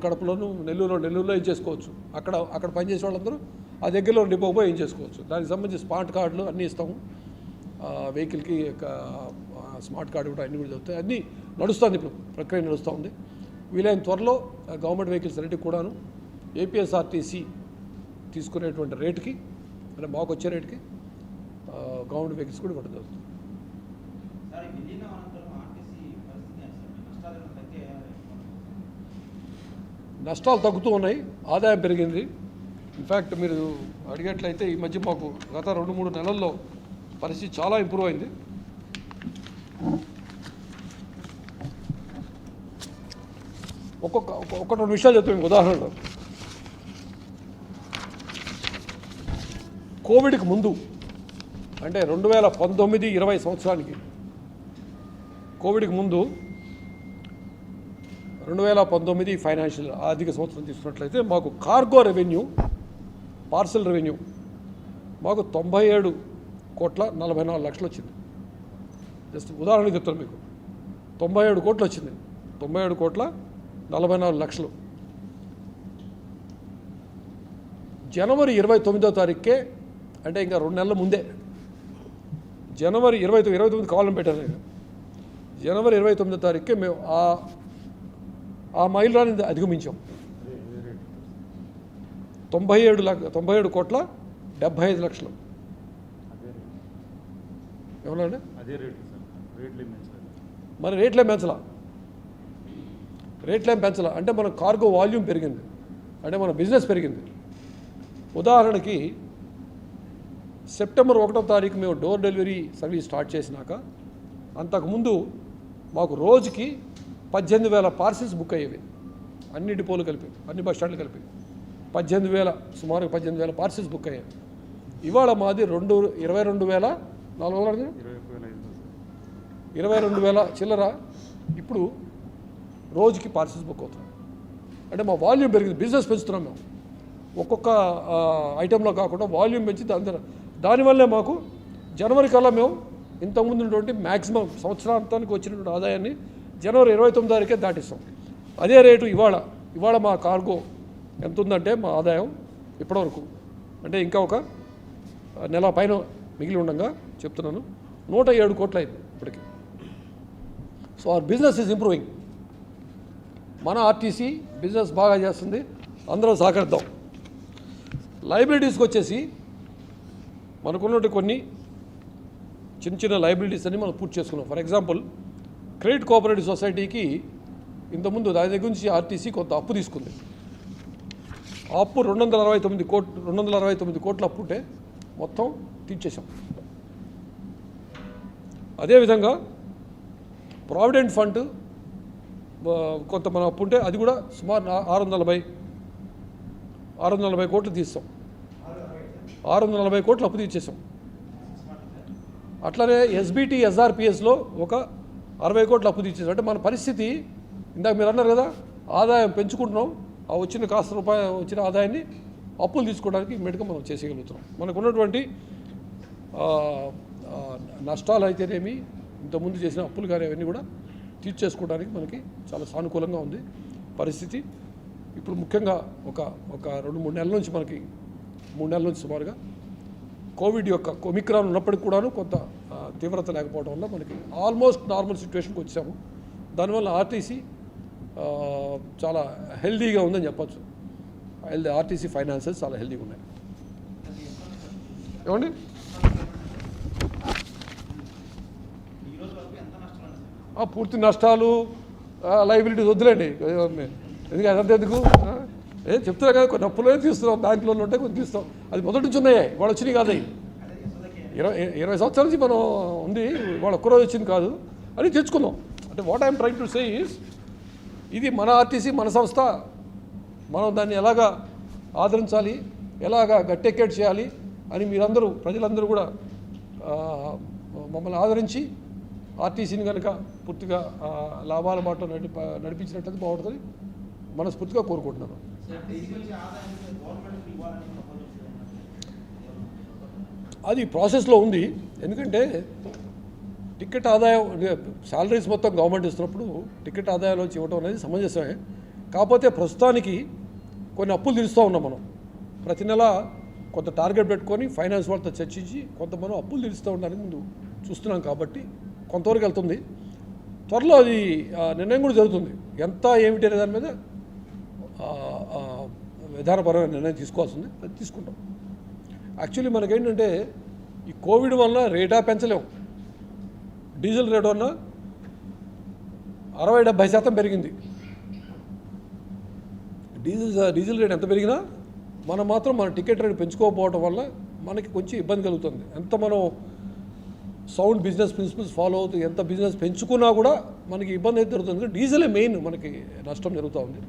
కడపలోను, నెల్లూరులో ఏం చేసుకోవచ్చు. అక్కడ పనిచేసే వాళ్ళందరూ ఆ దగ్గరలో డిపో పోయి ఏం చేసుకోవచ్చు. దానికి సంబంధించి స్మార్ట్ కార్డులు అన్నీ ఇస్తాము. వెహికల్కి స్మార్ట్ కార్డు కూడా అన్నీ కూడా చెప్తాయి. అన్నీ నడుస్తుంది, ఇప్పుడు ప్రక్రియ నడుస్తూ ఉంది. వీలైన త్వరలో గవర్నమెంట్ వెహికల్స్ అన్నిటికి కూడాను ఏపీఎస్ఆర్టీసీ తీసుకునేటువంటి రేటుకి అంటే మాకు వచ్చే రేటుకి గవర్నమెంట్ వెహికల్స్ కూడా ఇవ్వడం జరుగుతుంది. నష్టాలు తగ్గుతూ ఉన్నాయి, ఆదాయం పెరిగింది. ఇన్ఫ్యాక్ట్ మీరు అడిగట్లయితే ఈ మధ్య మాకు గత 2-3 నెలల్లో పరిస్థితి చాలా ఇంప్రూవ్ అయింది. ఒక్కొక్క 2 విషయాలు చెప్తాను. ఉదాహరణలో కోవిడ్కి ముందు అంటే 2019-20 సంవత్సరానికి, కోవిడ్కి ముందు 2019 ఫైనాన్షియల్ ఆర్థిక సంవత్సరం తీసుకున్నట్లయితే మాకు కార్గో రెవెన్యూ, పార్సల్ రెవెన్యూ మాకు 97,44,00,000 వచ్చింది. జస్ట్ ఉదాహరణకు చెప్తాను మీకు, 97 కోట్లు వచ్చింది. 97,44,00,000 జనవరి 29వ తారీఖుకే అంటే ఇంకా 2 నెలల ముందే, జనవరి 29 కాలం పెట్టాను నేను. జనవరి 29వ తారీఖుకే మేము ఆ మైల్ రాని అధిగమించాం. 97,75,00,000 ఏమన్నా మరి రేట్లేం పెంచలా అంటే మన కార్గో వాల్యూమ్ పెరిగింది, అంటే మన బిజినెస్ పెరిగింది. ఉదాహరణకి సెప్టెంబర్ 1వ తారీఖు మేము డోర్ డెలివరీ సర్వీస్ స్టార్ట్ చేసినాక అంతకుముందు మాకు రోజుకి 18,000 పార్సిల్స్ బుక్ అయ్యేవి. అన్ని డిపోలు కలిపి, అన్ని బస్ స్టాండ్లు కలిపి సుమారు 18,000 పార్సిల్స్ బుక్ అయ్యాయి. ఇవాళ మాది 22,000 చిల్లర ఇప్పుడు రోజుకి పార్సిల్స్ బుక్ అవుతున్నాయి. అంటే మా వాల్యూమ్ పెరిగింది, బిజినెస్ పెంచుతున్నాం మేము. ఒక్కొక్క ఐటెంలో కాకుండా వాల్యూమ్ పెంచి దానివల్లే మాకు జనవరి కల్లా మేము ఇంతకుముందు ఉన్నటువంటి మ్యాక్సిమం సంవత్సరాంతానికి వచ్చినటువంటి ఆదాయాన్ని జనవరి 29 తారీఖే దాటిస్తాం. అదే రేటు ఇవాళ మా కార్గో ఎంత ఉందంటే మా ఆదాయం ఇప్పటివరకు అంటే ఇంకా ఒక నెల పైన మిగిలి ఉండగా చెప్తున్నాను, 107 కోట్లు అయింది ఇప్పటికి. So our business is improving. మన ఆర్టీసీ బిజినెస్ బాగా చేస్తుంది, అందరం సహకరిద్దాం. లయబిలిటీస్కి వచ్చేసి మనకున్నట్టు కొన్ని చిన్న లయబిలిటీస్ అన్ని మనం పూర్తి చేసుకున్నాం. ఫర్ ఎగ్జాంపుల్ క్రెడిట్ కోఆపరేటివ్ సొసైటీకి ఇంతకుముందు దాని దగ్గర నుంచి ఆర్టీసీ కొంత అప్పు తీసుకుంది. ఆ అప్పు 269 కోట్ల అప్పు ఉంటే మొత్తం తీర్చేసాం. అదేవిధంగా ప్రావిడెంట్ ఫండ్ కొంత మన అప్పు ఉంటే అది కూడా సుమారు 640 కోట్లు తీస్తాం. 640 కోట్లు అప్పు తీర్చేసాం. అట్లనే ఎస్బిటి ఎస్ఆర్పిఎస్లో ఒక 60 కోట్లు అప్పు తీర్చేసాం. అంటే మన పరిస్థితి ఇందాక మీరు అన్నారు కదా, ఆదాయం పెంచుకుంటున్నాం, ఆ వచ్చిన కాస్త రూపాయలు వచ్చిన ఆదాయాన్ని అప్పులు తీసుకోవడానికి ఇమ్మీడియట్గా మనం చేసేయగలుగుతున్నాం. మనకు ఉన్నటువంటి నష్టాలు అయితేనేమి, ఇంతకుముందు చేసిన అప్పులు కానీ అవన్నీ కూడా తీర్చేసుకోవడానికి మనకి చాలా సానుకూలంగా ఉంది పరిస్థితి. ఇప్పుడు ముఖ్యంగా ఒక 2-3 నెలల నుంచి మనకి 3 నెలల నుంచి సుమారుగా కోవిడ్ యొక్క ఒమిక్రాన్ ఉన్నప్పటికి కూడాను కొంత తీవ్రత లేకపోవడం వల్ల మనకి ఆల్మోస్ట్ నార్మల్ సిచ్యువేషన్కి వచ్చాము. దానివల్ల ఆర్టీసీ చాలా హెల్దీగా ఉందని చెప్పచ్చు. ఆర్టీసీ ఫైనాన్సెస్ చాలా హెల్దీగా ఉన్నాయి. ఏమండి పూర్తి నష్టాలు లైబిలిటీస్ వద్దులేండి, ఎందుకంటే అదంతా ఎందుకు చెప్తున్నా కదా, కొన్ని అప్పులే తీస్తున్నాం, బ్యాంక్ లోన్లు ఉంటే కొన్ని తీస్తాం. అది మొదటి నుంచి ఉన్నాయి, వాళ్ళు వచ్చినాయి కాదు. 20 సంవత్సరాల నుంచి మనం ఉంది, వాళ్ళు ఒక్కరోజు వచ్చింది కాదు, అని తెచ్చుకున్నాం. అంటే what I'm trying to say is, ఇది మన ఆర్టీసీ, మన సంస్థ, మనం దాన్ని ఎలాగా ఆదరించాలి, ఎలాగా గట్టెక్కేట్ చేయాలి అని మీరందరూ, ప్రజలందరూ కూడా మమ్మల్ని ఆదరించి ఆర్టీసీని కనుక పూర్తిగా లాభాల బాటలో నడిపించినట్లయితే బాగుంటుంది మనస్ఫూర్తిగా కోరుకుంటున్నాను. అది ప్రాసెస్లో ఉంది. ఎందుకంటే టికెట్ ఆదాయం, శాలరీస్ మొత్తం గవర్నమెంట్ ఇస్తున్నప్పుడు టికెట్ ఆదాయాలు వచ్చి ఇవ్వడం అనేది సమంజసమే. కాకపోతే ప్రస్తుతానికి కొన్ని అప్పులు తీరుస్తూ ఉన్నాం మనం. ప్రతి నెల కొంత టార్గెట్ పెట్టుకొని ఫైనాన్స్ వాళ్ళతో చర్చించి కొంత మనం అప్పులు తీరుస్తూ ఉండడానికి ముందు చూస్తున్నాం. కాబట్టి కొంతవరకు వెళ్తుంది. త్వరలో అది నిర్ణయం కూడా జరుగుతుంది. ఎంత ఏమిటి అనే దాని మీద విధానపరమైన నిర్ణయం తీసుకోవాల్సింది, అది తీసుకుంటాం. యాక్చువల్లీ మనకేంటంటే ఈ కోవిడ్ వల్ల రేటా పెంచలేము. డీజిల్ రేటు వల్ల 60-70% పెరిగింది. డీజిల్ రేట్ ఎంత పెరిగినా మనం మాత్రం మన టికెట్ రేట్ పెంచుకోకపోవడం వల్ల మనకి కొంచెం ఇబ్బంది కలుగుతుంది. ఎంత మనం సౌండ్ బిజినెస్ ప్రిన్సిపల్స్ ఫాలో అవుతూ ఎంత బిజినెస్ పెంచుకున్నా కూడా మనకి ఇబ్బంది అయితే జరుగుతుంది. డీజిలే మెయిన్ మనకి నష్టం జరుగుతూ ఉంది.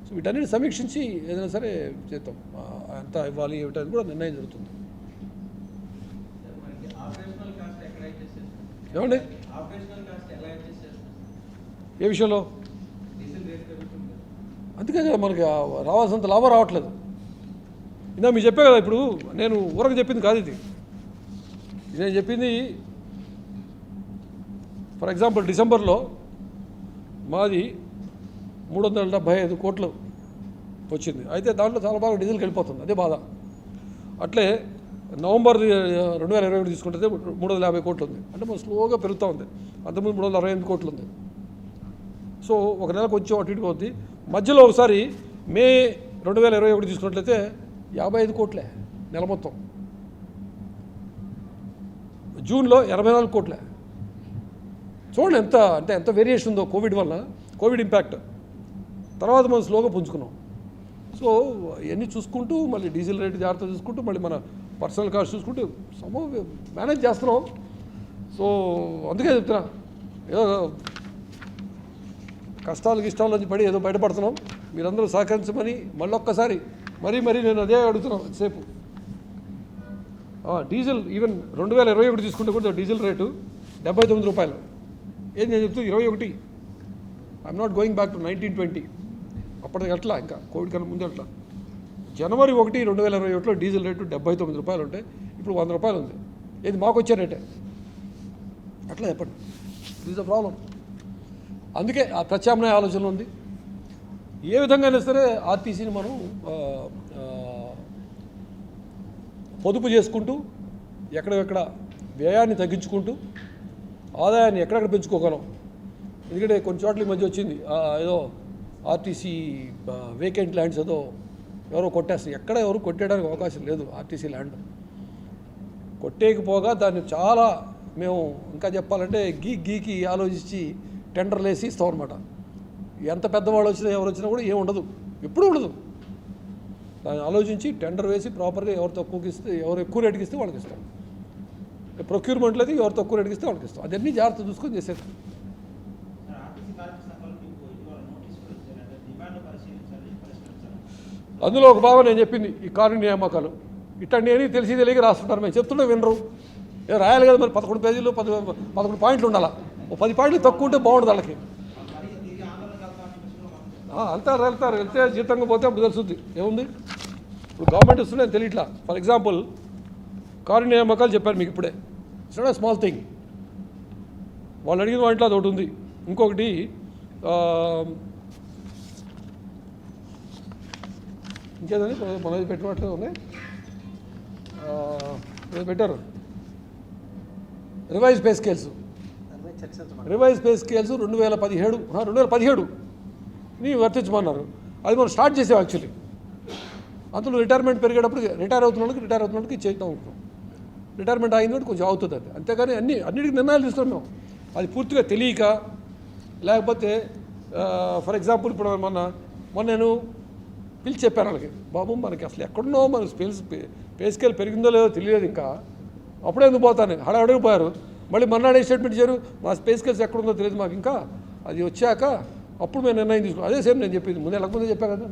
సో వీటన్నిటి సమీక్షించి ఏదైనా సరే చేద్దాం, ఎంత ఇవ్వాలి ఏమిటని కూడా నిర్ణయం జరుగుతుంది. ఏమండి ఏ విషయంలో? అందుకే కదా మనకి రావాల్సినంత లాభం రావట్లేదు. ఇందా మీరు చెప్పే కదా, ఇప్పుడు నేను ఊరకు చెప్పింది కాదు ఇది. నేను చెప్పింది ఫర్ ఎగ్జాంపుల్ డిసెంబర్లో మాది 375 కోట్లు వచ్చింది. అయితే దాంట్లో చాలా బాగా డీజిల్కి వెళ్ళిపోతుంది, అదే బాధ. అట్లే నవంబర్ 2021 తీసుకుంటే 350 కోట్లు ఉంది. అంటే మనం స్లోగా పెరుగుతూ ఉంది. అంతకుముందు 368 కోట్లు ఉంది. సో ఒక నెల కొంచెం అటు ఇటుగా ఉంది. మధ్యలో ఒకసారి మే 2021 తీసుకున్నట్లయితే 55 కోట్లే నెల మొత్తం. జూన్లో 84 కోట్లే. చూడండి ఎంత వేరియేషన్ ఉందో కోవిడ్ వల్ల, కోవిడ్ ఇంపాక్ట్. తర్వాత మనం స్లోగా పుంజుకున్నాం. సో ఇవన్నీ చూసుకుంటూ మళ్ళీ డీజిల్ రేటు జాగ్రత్త చూసుకుంటూ మళ్ళీ మన పర్సనల్ కాస్ట్ చూసుకుంటూ మేనేజ్ చేస్తున్నాం. సో అందుకే చెప్తున్నా, ఏదో కష్టాలకి ఇష్టాల నుంచి పడి ఏదో బయటపడుతున్నాం. మీరందరూ సహకరించమని మళ్ళొక్కసారి మరీ నేను అదే అడుగుతున్నాం సేపు. డీజిల్ ఈవెన్ 2021 తీసుకుంటే కూడా డీజిల్ రేటు 79 రూపాయలు. ఏది నేను చెప్తూ 21. I'm not going back to 1920. అప్పటికి అట్లా, ఇంకా కోవిడ్ కన్నా ముందు అట్లా. జనవరి 1, 2021లో డీజిల్ రేటు 79 రూపాయలు ఉంటే ఇప్పుడు 100 రూపాయలు ఉంది. ఏది మాకు వచ్చే రేటే. అట్లా చెప్పండి, దిస్ ద ప్రాబ్లం. అందుకే ఆ ప్రత్యామ్నాయ ఆలోచన ఉంది. ఏ విధంగా అయినా సరే ఆర్టీసీని మనం పొదుపు చేసుకుంటూ ఎక్కడెక్కడ వ్యయాన్ని తగ్గించుకుంటూ ఆదాయాన్ని ఎక్కడెక్కడ పెంచుకోగలం. ఎందుకంటే కొన్ని చోట్ల ఈ మధ్య వచ్చింది ఏదో ఆర్టీసీ వేకెంట్ ల్యాండ్స్ ఏదో ఎవరో కొట్టేస్తారు. ఎక్కడ ఎవరు కొట్టేయడానికి అవకాశం లేదు. ఆర్టీసీ ల్యాండ్ కొట్టేయకపోగా దాన్ని చాలా మేము ఇంకా చెప్పాలంటే గీకి ఆలోచించి టెండర్లు వేసి ఇస్తాం అనమాట. ఎంత పెద్దవాళ్ళు వచ్చినా ఎవరు వచ్చినా కూడా ఏం ఉండదు, ఎప్పుడూ ఉండదు. దాన్ని ఆలోచించి టెండర్ వేసి ప్రాపర్గా ఎవరు తక్కువకి ఇస్తే, ఎవరు ఎక్కువ రేటుకి ఇస్తే వాళ్ళకి ఇస్తాం. ప్రొక్యూర్మెంట్లో అయితే ఎవరు తక్కువ రేటుకి ఇస్తే వాళ్ళకి ఇస్తాం. అదన్నీ జాగ్రత్త చూసుకొని చేసేది. అందులో ఒక భాగం నేను చెప్పింది ఈ కార్మిక నియామకాలు. ఇట్టండి అని తెలిసి తెలియక రాస్తుంటారు. మేము చెప్తుంటే వినరు. రాయాలి కదా మరి. 11 పేజీలు 11 పాయింట్లు ఉండాలా. 10 పాయింట్లు తక్కువ ఉంటే బాగుంటుంది వాళ్ళకి. వెళ్తే జీతంగా పోతే అప్పుడు తెలుస్తుంది ఏముంది. ఇప్పుడు గవర్నమెంట్ ఇస్తుండే తెలియట్లా. ఫర్ ఎగ్జాంపుల్ కార్మిక నియామకాలు చెప్పారు మీకు ఇప్పుడే. It's not small thing. వాళ్ళు అడిగిన వాటిలో అది ఒకటి ఉంది. ఇంకొకటి ఇంకేదని మనది పెట్టినట్లే ఉన్నాయి. పెట్టారు revise pay scales revise pay scales 2017 ని వర్తించమన్నారు. అది మనం స్టార్ట్ చేసాం యాక్చువల్లీ. అందులో రిటైర్మెంట్ పెరిగేటప్పుడు రిటైర్ అవుతున్నకి చేద్దాం అనుకున్నాం. రిటైర్మెంట్ అయినప్పుడు కొంచెం అవుతుంది అది. అంతేగాని అన్నిటికీ నిర్ణయాలు తీసుకున్నాం. అది పూర్తిగా తెలియక, లేకపోతే ఫర్ ఎగ్జాంపుల్ ఇప్పుడు మొన్న నేను పిలిచి చెప్పాను వాళ్ళకి, బాబు మనకి అసలు ఎక్కడున్నో మనకు పే స్కేల్ పెరిగిందో లేదో తెలియదు, ఇంకా అప్పుడే ఎందుకు పోతాను హడావిడికి పోయారు. మళ్ళీ మన్నాడే స్టేట్మెంట్ ఇచ్చారు, మా పే స్కేల్స్ ఎక్కడుందో తెలియదు మాకు, ఇంకా అది వచ్చాక అప్పుడు మేము నిర్ణయం తీసుకున్నాం. అదే సేమ్ నేను చెప్పింది ముందే వెళ్ళకముందే చెప్పాను కదా,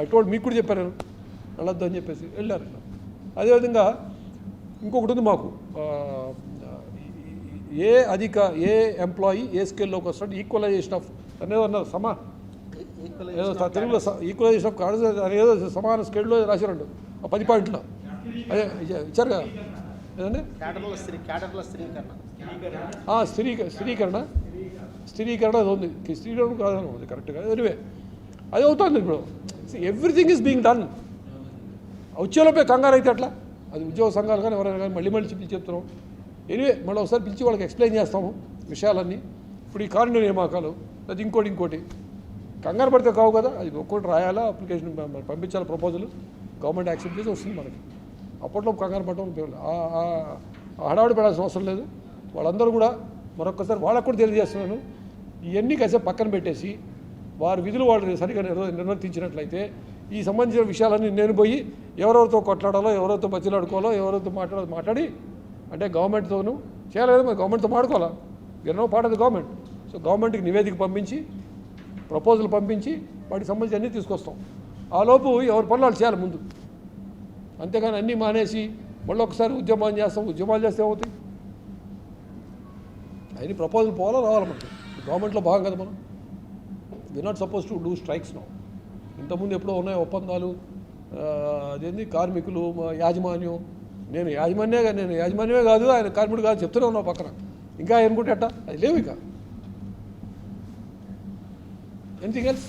అటువంటి మీకు కూడా చెప్పాను, వెళ్ళొద్దు అని చెప్పేసి వెళ్ళారు. అదేవిధంగా ఇంకొకటి ఉంది మాకు, ఏ ఎంప్లాయీ ఏ స్కేల్లోకి వస్తాడు ఈక్వలైజేషన్ ఆఫ్ అనేది అన్నారు. ఏదో తెలుగులో ఈక్వలైజేషన్ ఆఫ్ కార్డ్స్ ఏదో సమాన స్కేల్లో రాశారండు 10 పాయింట్లో. అదే ఇచ్చారు కదా ఏదండి, స్థిరీకరణ అది ఉంది. స్థిరీకరణ కాదని ఉంది కరెక్ట్గా. ఎనివే అది అవుతుంది ఇప్పుడు. Everything is being done. వచ్చేలోపే కంగారు అయితే అట్లా, అది ఉద్యోగ సంఘాలు కానీ ఎవరైనా కానీ మళ్ళీ పిలిచి చెప్తున్నాం. ఎనివే మళ్ళీ ఒకసారి పిలిచి వాళ్ళకి ఎక్స్ప్లెయిన్ చేస్తాము విషయాలన్నీ. ఇప్పుడు ఈ కారుణ్య నియామకాలు అది ఇంకోటి కంగారు పడితే కావు కదా, అది ఒక్కొక్కటి రాయాలా, అప్లికేషన్ పంపించాలి, ప్రపోజల్ గవర్నమెంట్ యాక్సెప్ట్ చేసి వస్తుంది మనకి. అప్పట్లో కంగారు పడటం హడావుడి పడాల్సిన అవసరం లేదు. వాళ్ళందరూ కూడా మరొకసారి వాళ్ళకు కూడా తెలియజేస్తున్నాను, ఇవన్నీ కాసేపు పక్కన పెట్టేసి వారి విధులు వాళ్ళు సరిగా నిర్వర్తించినట్లయితే ఈ సంబంధించిన విషయాలన్నీ నేను పోయి ఎవరెవరితో కొట్లాడాలో, ఎవరెవరితో బతిలాడుకోవాలో, ఎవరెవరితో మాట్లాడి అంటే గవర్నమెంట్తోనూ చేయాలి కదా, మరి గవర్నమెంట్తో మాడుకోవాలా, ఎన్నో పాటది గవర్నమెంట్. సో గవర్నమెంట్కి నివేదిక పంపించి, ప్రపోజల్ పంపించి వాటికి సంబంధించి అన్నీ తీసుకొస్తాం. ఆ లోపు ఎవరి పనులు వాళ్ళు చేయాలి ముందు. అంతేగాని అన్నీ మానేసి మళ్ళీ ఒకసారి ఉద్యమాలు చేస్తే ఏమవుతాయి? అవన్నీ ప్రపోజల్ పోవాలో రావాలి మనకి. గవర్నమెంట్లో భాగం కదా మనం. We not suppose to do strikes no. ఇంతకుముందు ఎప్పుడో ఉన్నాయి ఒప్పందాలు, అదేంది కార్మికులు యాజమాన్యం. నేను యాజమాన్యమే కాదు, ఆయన కార్మికుడు కాదు చెప్తూనే ఉన్నావు పక్కన. ఇంకా అనుకుంటే అట్ట అది లేవు. ఇక ఎనీథింగ్ ఎల్స్?